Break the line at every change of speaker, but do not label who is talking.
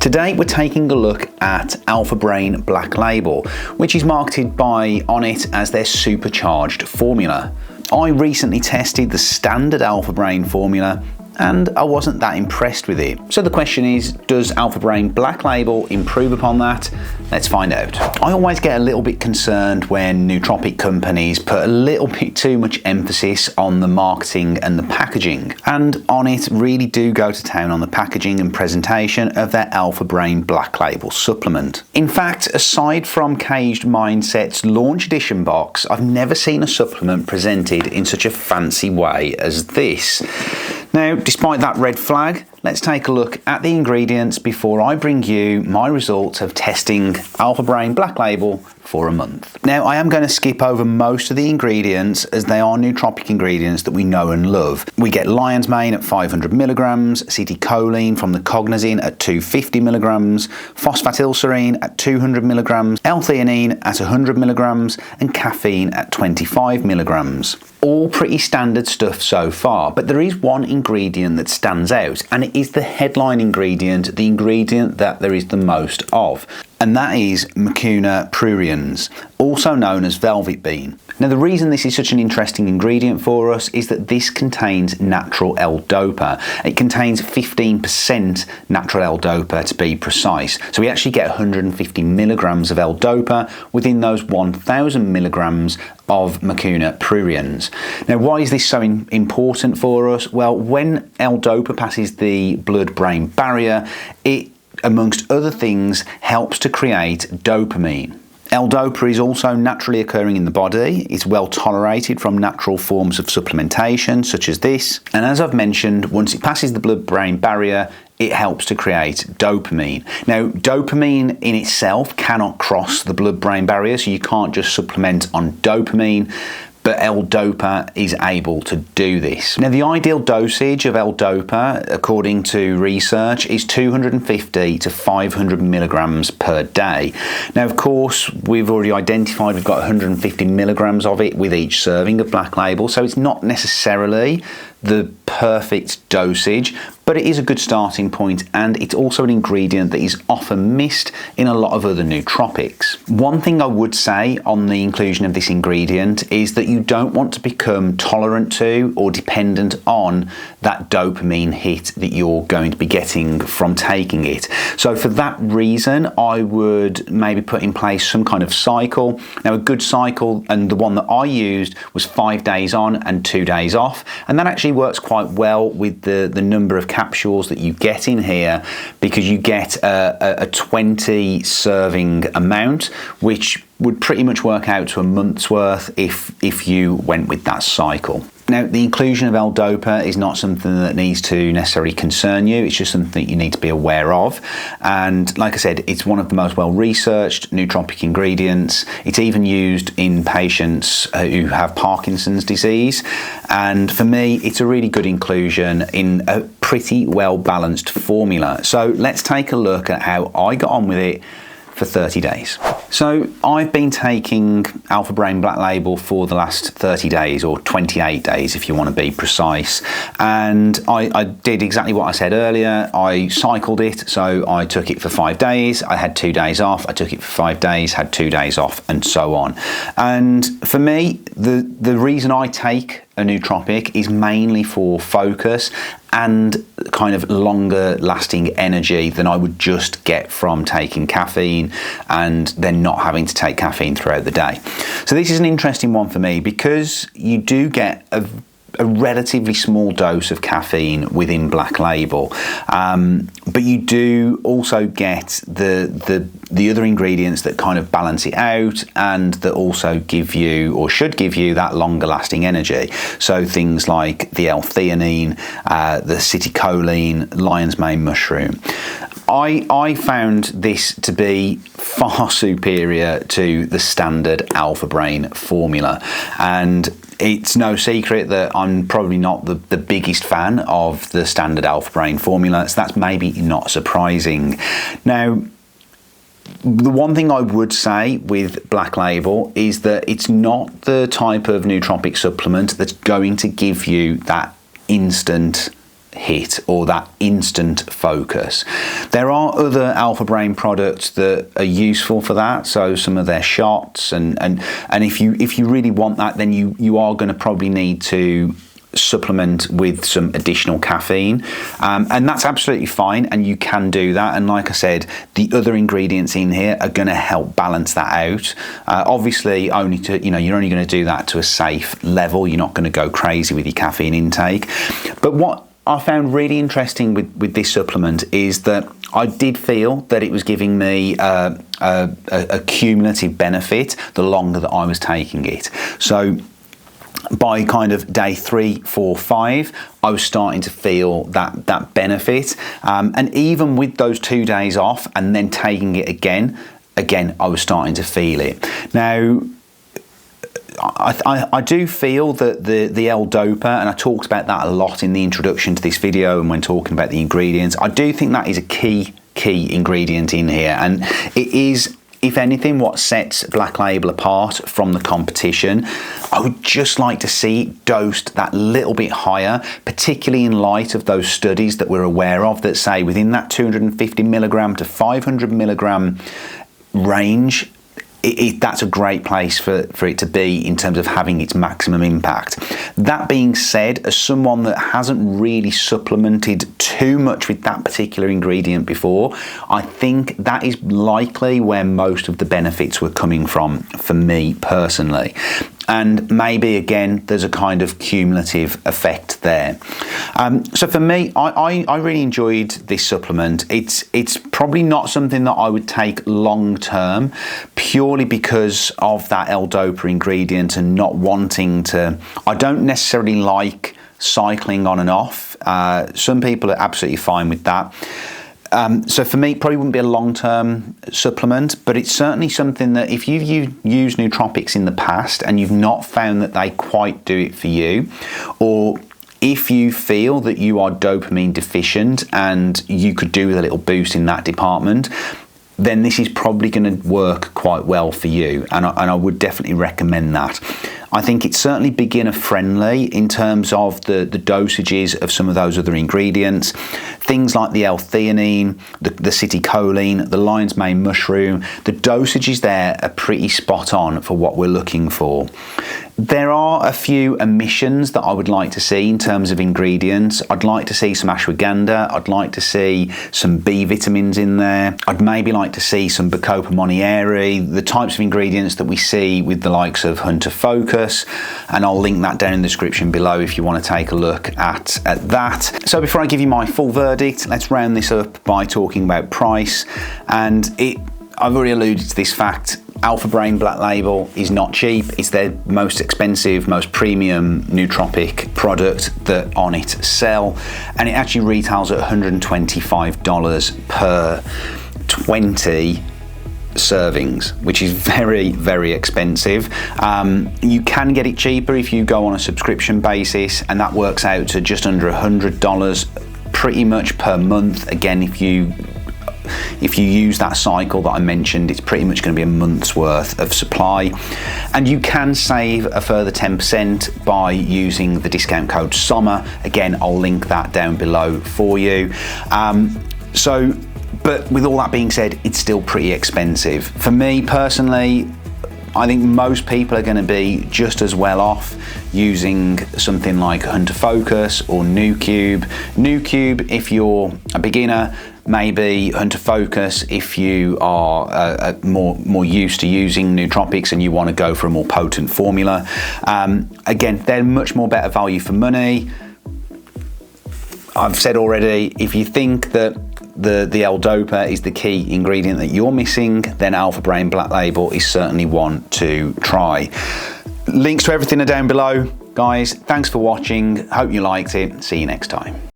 Today we're taking a look at alphabrain Black Label, which is marketed by Onnit as their supercharged formula. I recently tested the standard alphabrain formula and I wasn't that impressed with it. So the question is, does alphabrain Black Label improve upon that? Let's find out. I always get a little bit concerned when nootropic companies put a little bit too much emphasis on the marketing and the packaging. And Onnit really do go to town on the packaging and presentation of their alphabrain Black Label supplement. In fact, aside from Caged Mindset's launch edition box, I've never seen a supplement presented in such a fancy way as this. Now, despite that red flag, let's take a look at the ingredients before I bring you my results of testing alphabrain Black Label for a month. Now, I am going to skip over most of the ingredients as they are nootropic ingredients that we know and love. We get lion's mane at 500 milligrams, acetylcholine from the cognizin at 250 milligrams, phosphatidylserine at 200 milligrams, L-theanine at 100 milligrams, and caffeine at 25 milligrams. All pretty standard stuff so far, but there is one ingredient that stands out, and it is the headline ingredient, the ingredient that there is the most of, and that is mucuna pruriens, also known as velvet bean. Now, the reason this is such an interesting ingredient for us is that this contains natural L-DOPA. It contains 15% natural L-DOPA to be precise. So we actually get 150 milligrams of L-DOPA within those 1000 milligrams of mucuna pruriens. Now, why is this so important for us? Well, when L-DOPA passes the blood-brain barrier, it, amongst other things, helps to create dopamine. L-DOPA is also naturally occurring in the body. It's well tolerated from natural forms of supplementation such as this. And as I've mentioned, once it passes the blood-brain barrier, it helps to create dopamine. Now, dopamine in itself cannot cross the blood-brain barrier, so you can't just supplement on dopamine, but L-DOPA is able to do this. Now, the ideal dosage of L-DOPA, according to research, is 250 to 500 milligrams per day. Now, of course, we've already identified we've got 150 milligrams of it with each serving of Black Label, so it's not necessarily the perfect dosage, but it is a good starting point, and it's also an ingredient that is often missed in a lot of other nootropics. One thing I would say on the inclusion of this ingredient is that you don't want to become tolerant to or dependent on that dopamine hit that you're going to be getting from taking it. So for that reason, I would maybe put in place some kind of cycle. Now, a good cycle, and the one that I used, was 5 days on and 2 days off, and that actually works quite well with the number of capsules that you get in here, because you get a 20 serving amount, which would pretty much work out to a month's worth if you went with that cycle. Now, the inclusion of L-DOPA is not something that needs to necessarily concern you. It's just something you need to be aware of. And like I said, it's one of the most well-researched nootropic ingredients. It's even used in patients who have Parkinson's disease. And for me, it's a really good inclusion in a pretty well-balanced formula. So let's take a look at how I got on with it for 30 days. So I've been taking alphabrain Black Label for the last 30 days, or 28 days if you want to be precise, and I did exactly what I said earlier. I cycled it, so I took it for 5 days, I had 2 days off, I took it for 5 days, had 2 days off, and so on. And for me, the reason I take a nootropic is mainly for focus and kind of longer lasting energy than I would just get from taking caffeine and then not having to take caffeine throughout the day. So this is an interesting one for me because you do get a relatively small dose of caffeine within Black Label, but you do also get the other ingredients that kind of balance it out and that also give you, or should give you, that longer lasting energy. So things like the L-theanine, the acetylcholine, lion's mane mushroom. I found this to be far superior to the standard alphabrain formula, and it's no secret that I'm probably not the biggest fan of the standard alphabrain formula, so that's maybe not surprising. Now, the one thing I would say with Black Label is that it's not the type of nootropic supplement that's going to give you that instant hit or that instant focus. There are other alphabrain products that are useful for that, so some of their shots, and if you really want that, then you are going to probably need to supplement with some additional caffeine, and that's absolutely fine, and you can do that. And like I said, the other ingredients in here are going to help balance that out. Obviously, you're only going to do that to a safe level. You're not going to go crazy with your caffeine intake. But what I found really interesting with this supplement is that I did feel that it was giving me a cumulative benefit the longer that I was taking it. So by kind of day 3, 4, 5, I was starting to feel that benefit, and even with those 2 days off and then taking it again, I was starting to feel it. Now, I do feel that the L-DOPA, and I talked about that a lot in the introduction to this video and when talking about the ingredients, I do think that is a key ingredient in here, and it is, if anything, what sets Black Label apart from the competition. I would just like to see it dosed that little bit higher, particularly in light of those studies that we're aware of that say within that 250 milligram to 500 milligram range, that's a great place for it to be in terms of having its maximum impact. That being said, as someone that hasn't really supplemented too much with that particular ingredient before, I think that is likely where most of the benefits were coming from for me personally. And maybe again there's a kind of cumulative effect there. So for me, I really enjoyed this supplement. It's probably not something that I would take long term, purely because of that L-DOPA ingredient and not wanting to. I don't necessarily like cycling on and off. Some people are absolutely fine with that. So for me, it probably wouldn't be a long-term supplement, but it's certainly something that if you've used nootropics in the past and you've not found that they quite do it for you, or if you feel that you are dopamine deficient and you could do with a little boost in that department, then this is probably going to work quite well for you, and I would definitely recommend that. I think it's certainly beginner friendly in terms of the dosages of some of those other ingredients. Things like the L-theanine, the citicoline, the lion's mane mushroom, the dosages there are pretty spot on for what we're looking for. There are a few omissions that I would like to see in terms of ingredients. I'd like to see some ashwagandha. I'd like to see some B vitamins in there. I'd maybe like to see some Bacopa monnieri, the types of ingredients that we see with the likes of Hunter Focus, and I'll link that down in the description below if you want to take a look at that. So before I give you my full verdict, let's round this up by talking about price. And I've already alluded to this fact. alphabrain Black Label is not cheap. It's their most expensive, most premium nootropic product that Onnit sell, and it actually retails at $125 per 20 servings, which is very, very expensive. You can get it cheaper if you go on a subscription basis, and that works out to just under $100 pretty much per month. Again, if you use that cycle that I mentioned, it's pretty much going to be a month's worth of supply, and you can save a further 10% by using the discount code SOMA. Again, I'll link that down below for you. But with all that being said, it's still pretty expensive. For me personally, I think most people are going to be just as well off using something like Hunter Focus or NuCube. NuCube if you're a beginner, maybe Hunter Focus if you are more used to using nootropics and you want to go for a more potent formula. Again, they're much more better value for money. I've said already, if you think that the L-DOPA is the key ingredient that you're missing, then alphabrain Black Label is certainly one to try. Links to everything are down below. Guys, thanks for watching. Hope you liked it. See you next time.